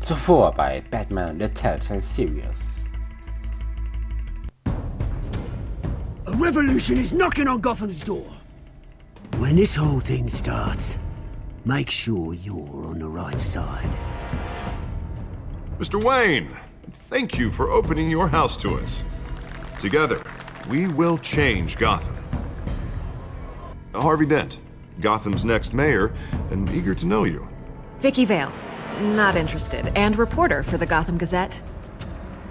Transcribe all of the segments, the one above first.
Zuvor bei Batman The Telltale Series. A revolution is knocking on Gotham's door. When this whole thing starts, make sure you're on the right side. Mr. Wayne, thank you for opening your house to us. Together, we will change Gotham. Harvey Dent, Gotham's next mayor, and eager to know you. Vicky Vale, not interested, and reporter for the Gotham Gazette.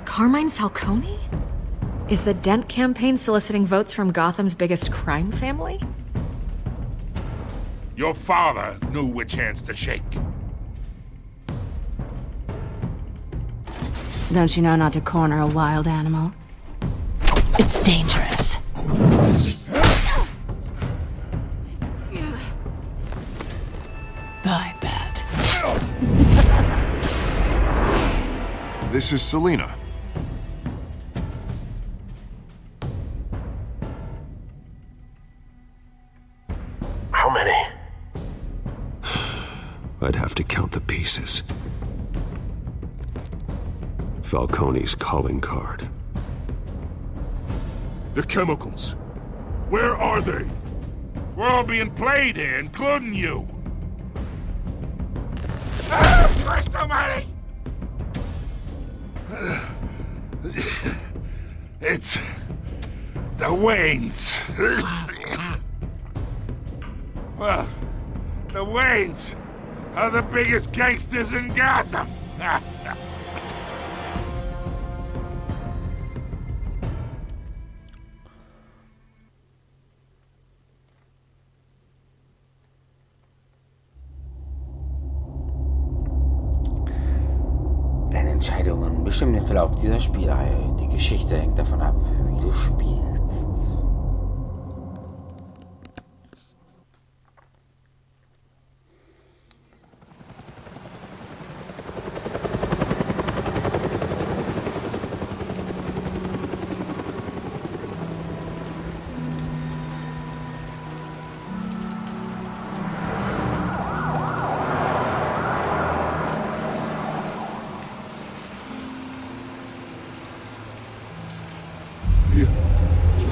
Carmine Falcone? Is the Dent campaign soliciting votes from Gotham's biggest crime family? Your father knew which hands to shake. Don't you know not to corner a wild animal? It's dangerous. Bye, Bat. This is Selina. How many? I'd have to count the pieces. Falcone's calling card. The chemicals. Where are they? We're all being played here, including you. Christ almighty! It's the Waynes. Well, the Waynes are the biggest gangsters in Gotham. Deine Entscheidungen bestimmen den Verlauf dieser Spielreihe. Die Geschichte hängt davon ab, wie du spielst.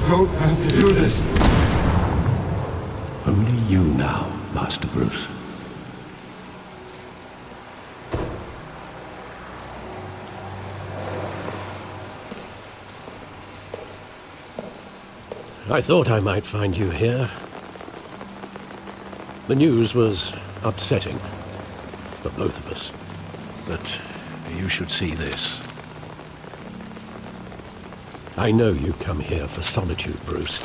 Don't have to do this. Only you now, Master Bruce. I thought I might find you here. The news was upsetting for both of us. But you should see this. I know you come here for solitude, Bruce.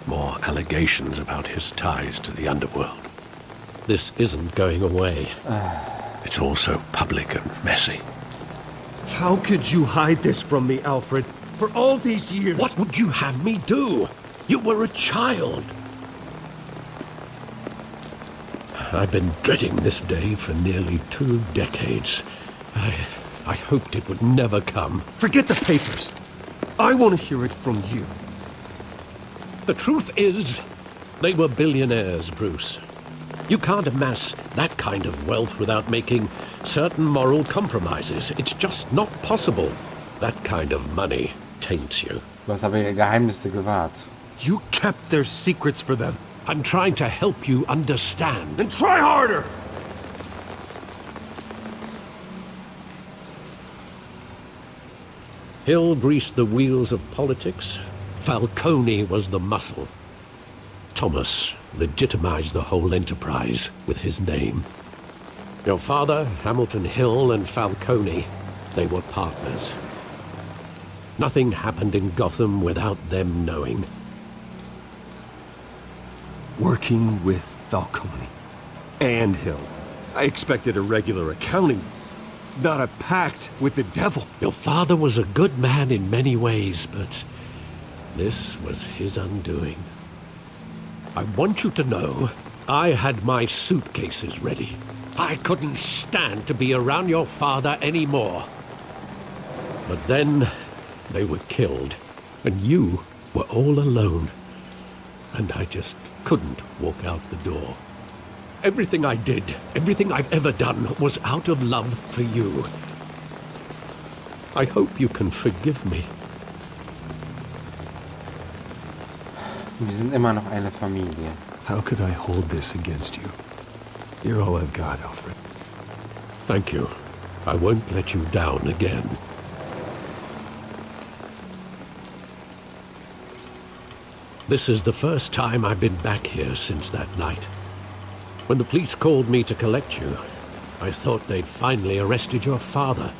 More allegations about his ties to the underworld. This isn't going away. It's all so public and messy. How could you hide this from me, Alfred? For all these years... What would you have me do? You were a child. I've been dreading this day for nearly 2 decades. I hoped it would never come. Forget the papers. I want to hear it from you. The truth is, they were billionaires, Bruce. You can't amass that kind of wealth without making certain moral compromises. It's just not possible. That kind of money taints you. Du hast aber ihre Geheimnisse gewahrt. You kept their secrets for them. I'm trying to help you understand. Then try harder! Hill greased the wheels of politics. Falcone was the muscle. Thomas legitimized the whole enterprise with his name. Your father, Hamilton Hill, and Falcone, they were partners. Nothing happened in Gotham without them knowing. Working with Falcone and Hill. I expected a regular accounting, not a pact with the devil. Your father was a good man in many ways, but this was his undoing. I want you to know, I had my suitcases ready. I couldn't stand to be around your father anymore. But then, they were killed, and you were all alone. And I just couldn't walk out the door. Everything I did, everything I've ever done, was out of love for you. I hope you can forgive me. Wir sind immer noch eine Familie. How could I hold this against you? You're all I've got, Alfred. Thank you. I won't let you down again. This is the first time I've been back here since that night. When the police called me to collect you, I thought they'd finally arrested your father.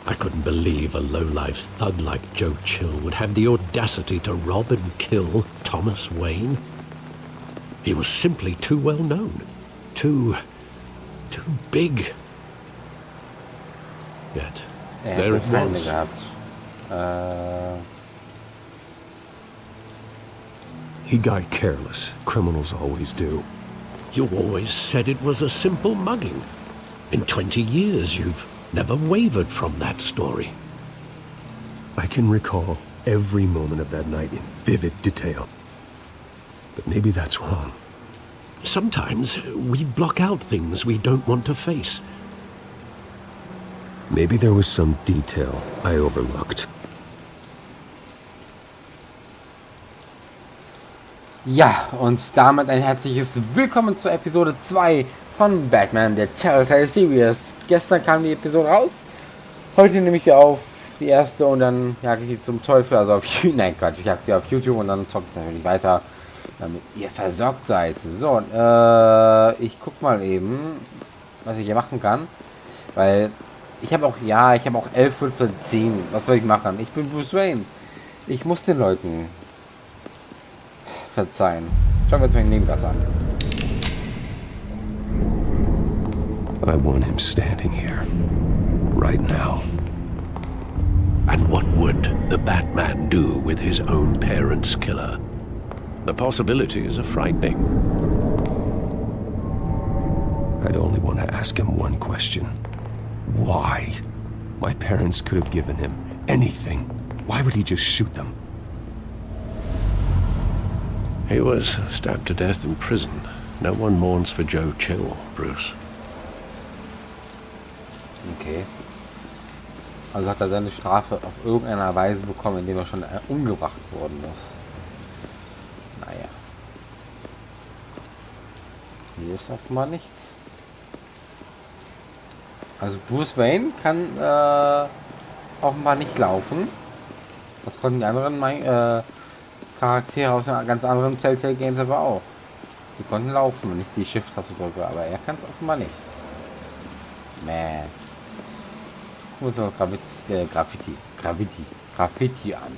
I couldn't believe a low-life thug like Joe Chill would have the audacity to rob and kill Thomas Wayne. He was simply too well known. Too big. Yet, there it Feinde was. gehabt. He got careless. Criminals always do. You always said it was a simple mugging. In 20 years, you've never wavered from that story. I can recall every moment of that night in vivid detail. But maybe that's wrong. Sometimes we block out things we don't want to face. Maybe there was some detail I overlooked. Ja, und damit ein herzliches Willkommen zur Episode 2 von Batman, der Telltale Series. Gestern kam die Episode raus. Heute nehme ich sie auf, die erste, und dann jage ich sie zum Teufel. Also auf nein, Quatsch, ich jage sie auf YouTube und dann zocke ich natürlich weiter, damit ihr versorgt seid. So, ich guck mal eben, was ich hier machen kann. Weil ich habe auch 11, 15, 10. Was soll ich machen? Ich bin Bruce Wayne. Ich muss den Leuten verzeihen. Schauen wir uns mal den Nebengas an. I want him standing here. Right now. And what would the Batman do with his own parents' killer? The possibilities are frightening. I'd only want to ask him one question. Why? My parents could have given him anything. Why would he just shoot them? He was stabbed to death in prison. No one mourns for Joe Chill, Bruce. Okay. Also hat er seine Strafe auf irgendeiner Weise bekommen, indem er schon umgebracht worden ist. Naja. Hier ist offenbar nichts. Also Bruce Wayne kann offenbar nicht laufen. Das konnten die anderen Charaktere aus einem ganz anderen Telltale Games aber auch. Die konnten laufen, wenn ich die Shift-Taste drücke, aber er kann es offenbar nicht. Mäh. Gucken wir uns mal Graffiti an.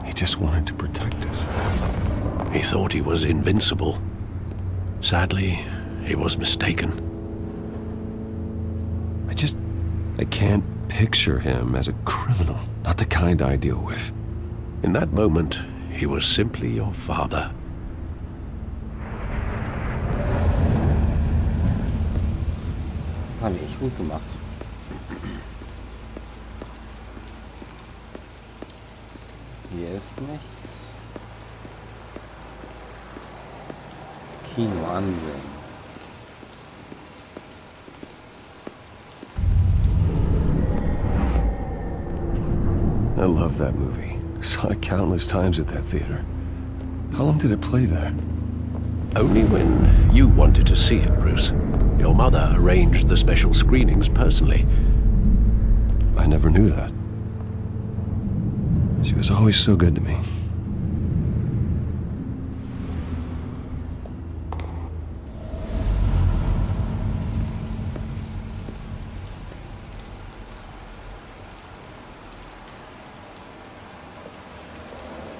He just wanted to protect us. He thought he was invincible. Sadly, he was mistaken. I can't picture him as a criminal. Not the kind I deal with. In that moment, he was simply your father. War nicht gut gemacht. Hier ist nichts. Kino ansehen. I love that movie. Saw it countless times at that theater. How long did it play there? Only when you wanted to see it, Bruce. Your mother arranged the special screenings personally. I never knew that. She was always so good to me.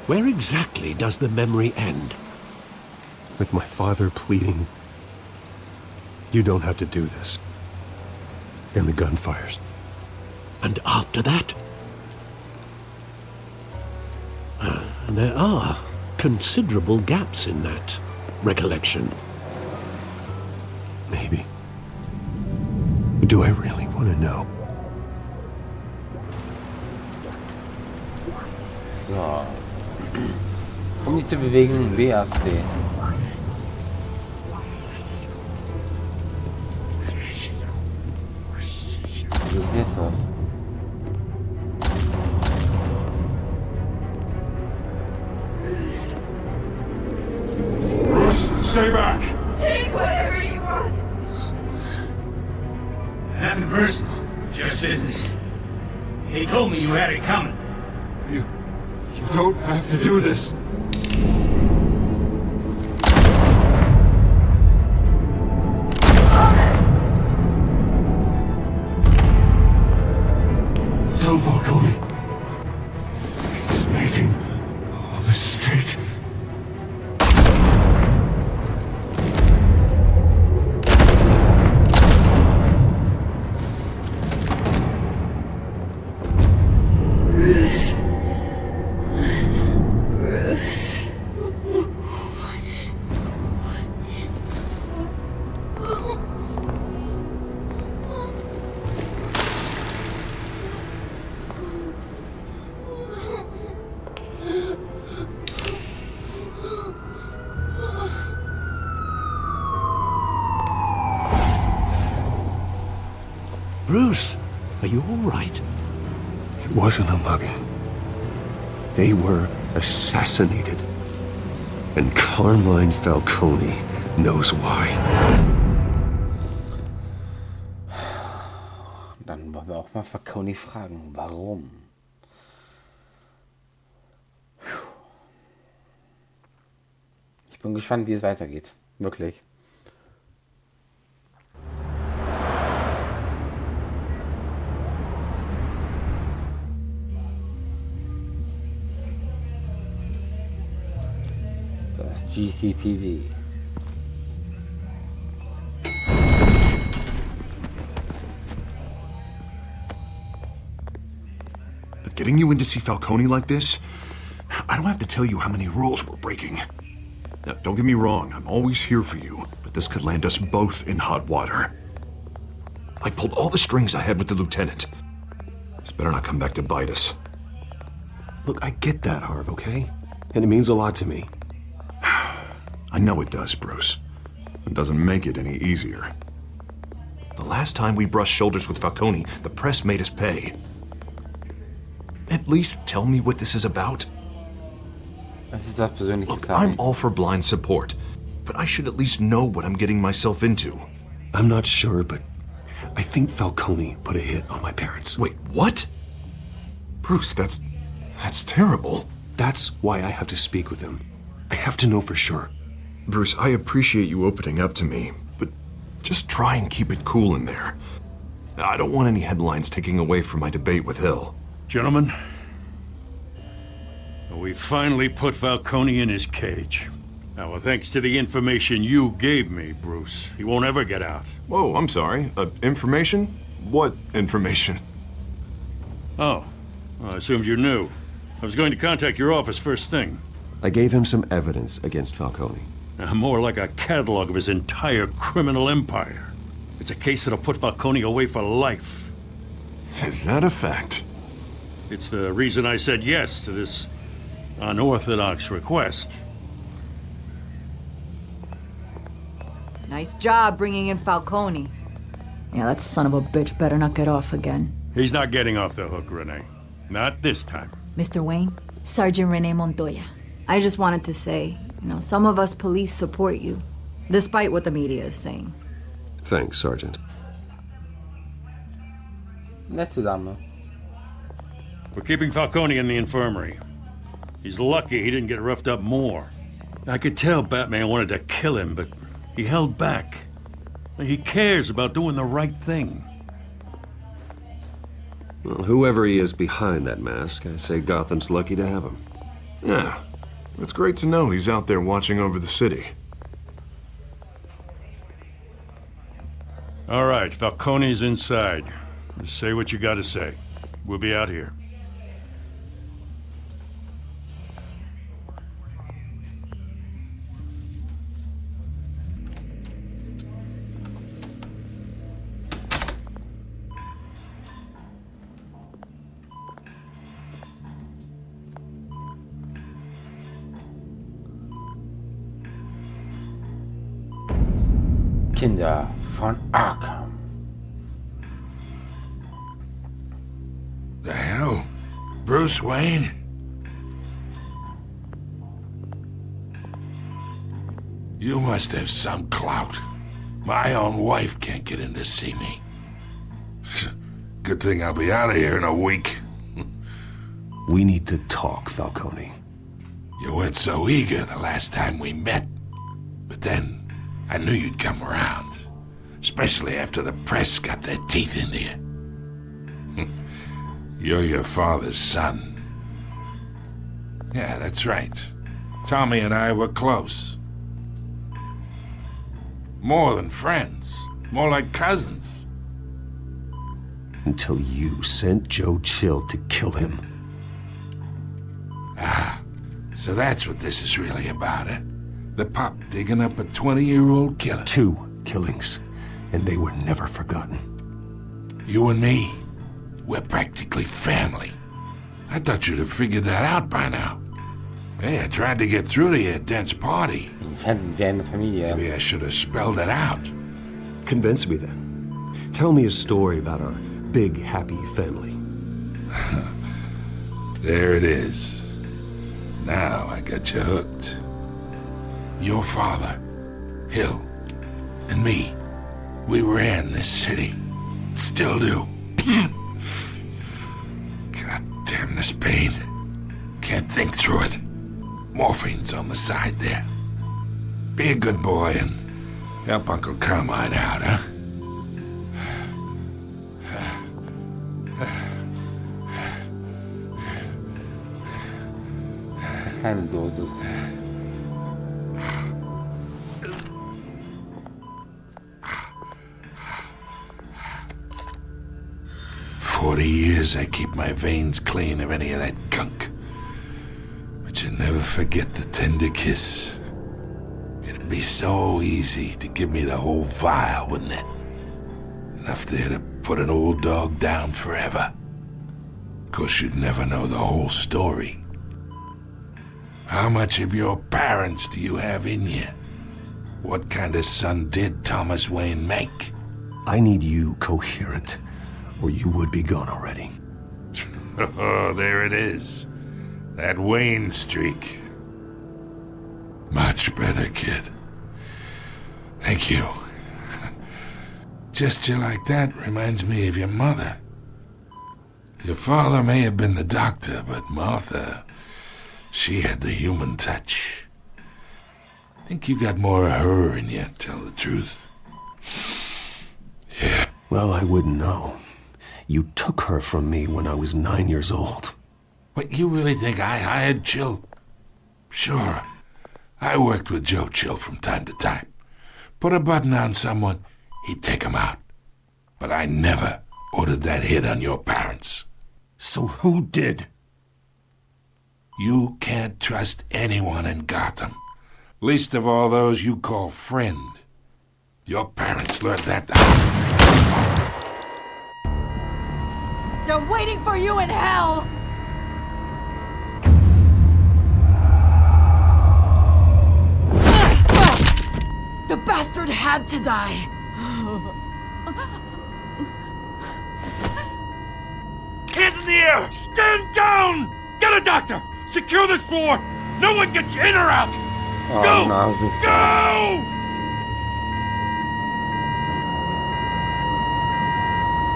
Where exactly does the memory end? With my father pleading, "You don't have to do this." And the gunfires. And after that? There are considerable gaps in that recollection. Maybe. Do I really want to know? So. Um dich zu bewegen, WASD. Was ist denn jetzt los? Stay back! Take whatever you want! Nothing personal, just business. He told me you had it coming. You don't have to do this. Tell Falcone. He's making a mistake. Bruce, are you all right? It wasn't a mugging. They were assassinated. And Carmine Falcone knows why. Dann wollen wir auch mal Falcone fragen, warum? Ich bin gespannt, wie es weitergeht. Wirklich. Das GCPD. But getting you in to see Falcone like this, I don't have to tell you how many rules we're breaking. Now, don't get me wrong, I'm always here for you, but this could land us both in hot water. I pulled all the strings I had with the lieutenant. This better not come back to bite us. Look, I get that, Harv, okay? And it means a lot to me. I know it does, Bruce. It doesn't make it any easier. The last time we brushed shoulders with Falcone, the press made us pay. At least tell me what this is about. Das ist das persönliche Look, Sagen. I'm all for blind support, but I should at least know what I'm getting myself into. I'm not sure, but I think Falcone put a hit on my parents. Wait, what? Bruce, that's terrible. That's why I have to speak with him. I have to know for sure. Bruce, I appreciate you opening up to me, but just try and keep it cool in there. I don't want any headlines taking away from my debate with Hill. Gentlemen, we finally put Falcone in his cage. Now, well, thanks to the information you gave me, Bruce, he won't ever get out. Whoa, I'm sorry. Information? What information? Oh, well, I assumed you knew. I was going to contact your office first thing. I gave him some evidence against Falcone. More like a catalog of his entire criminal empire. It's a case that'll put Falcone away for life. Is that a fact? It's the reason I said yes to this unorthodox request. Nice job bringing in Falcone. Yeah, that son of a bitch better not get off again. He's not getting off the hook, Renee. Not this time. Mr. Wayne, Sergeant Renee Montoya. I just wanted to say, some of us police support you, despite what the media is saying. Thanks, Sergeant. Nette Dame. We're keeping Falcone in the infirmary. He's lucky he didn't get roughed up more. I could tell Batman wanted to kill him, but he held back. He cares about doing the right thing. Well, whoever he is behind that mask, I say Gotham's lucky to have him. Yeah, it's great to know he's out there watching over the city. All right, Falcone's inside. Just say what you gotta say. We'll be out here. Kinder von Arkham. The hell? Bruce Wayne? You must have some clout. My own wife can't get in to see me. Good thing I'll be out of here in a week. We need to talk, Falcone. You weren't so eager the last time we met. But then, I knew you'd come around. Especially after the press got their teeth into you. You're your father's son. Yeah, that's right. Tommy and I were close. More than friends. More like cousins. Until you sent Joe Chill to kill him. Ah, so that's what this is really about, eh? The pup digging up a 20-year-old killer. 2 killings, and they were never forgotten. You and me, we're practically family. I thought you'd have figured that out by now. Hey, I tried to get through to your dense party. Maybe I should have spelled it out. Convince me then. Tell me a story about our big, happy family. There it is. Now I got you hooked. Your father, Hill, and me, we ran this city. Still do. God damn this pain. Can't think through it. Morphine's on the side there. Be a good boy and help Uncle Carmine out, huh? Kleine Dosis. For 40 years I keep my veins clean of any of that gunk. But you never forget the tender kiss. It'd be so easy to give me the whole vial, wouldn't it? Enough there to put an old dog down forever. Of course, you'd never know the whole story. How much of your parents do you have in you? What kind of son did Thomas Wayne make? I need you coherent, or you would be gone already. Oh, there it is. That Wayne streak. Much better, kid. Thank you. Gesture like that reminds me of your mother. Your father may have been the doctor, but Martha, she had the human touch. I think you got more of her in you, tell the truth. Yeah. Well, I wouldn't know. You took her from me when I was 9 years old. What, you really think I hired Chill? Sure. I worked with Joe Chill from time to time. Put a button on someone, he'd take him out. But I never ordered that hit on your parents. So who did? You can't trust anyone in Gotham. Least of all those you call friend. Your parents learned that. They're waiting for you in hell! The bastard had to die! Hands in the air! Stand down! Get a doctor! Secure this floor! No one gets in or out! Oh, Go! na super. Go!